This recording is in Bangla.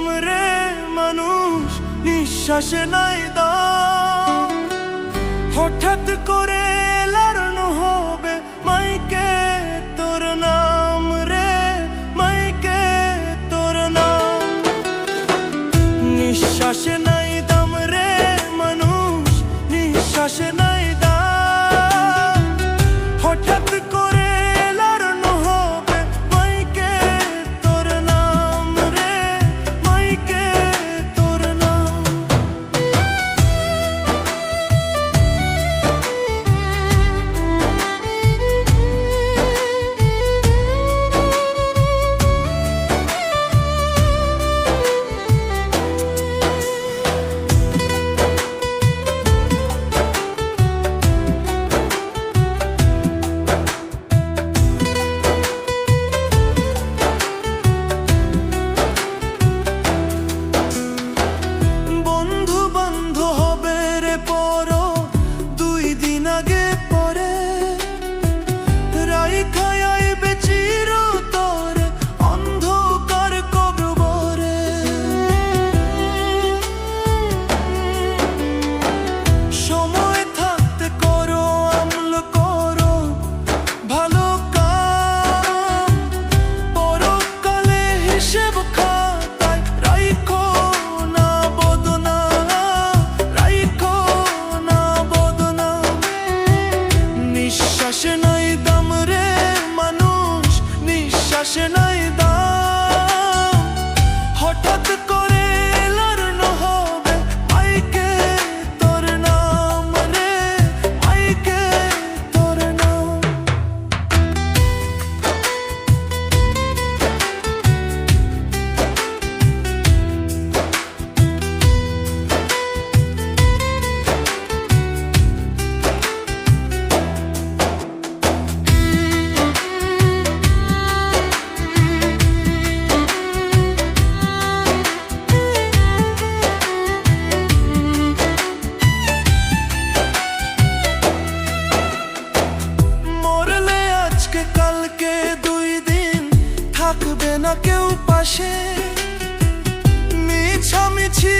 দাম রে মানুষ, নিঃশ্বাসে নাই দাম। হঠাৎ করে লাড়ানো হবে মাইকে তোর নাম রে, মাইকে তোর নাম। নিঃশ্বাসে নাই দাম রে মানুষ, নিঃশ্বাসে নাই দাম। হঠাৎ করে লাড়ানো হবে মাইকে তোর নাম রে, মাইকে তোর নাম। নিঃশ্বাসে নাই দাম রে মানুষ, নিঃশ্বাসে নাই দাম। হঠাৎ করে লাড়ানো হবে মাইকে তোর নাম রে, মাইকে তোর নাম। কালকে 2 দিন থাকবে না কেউ পাশে, মিছামিছি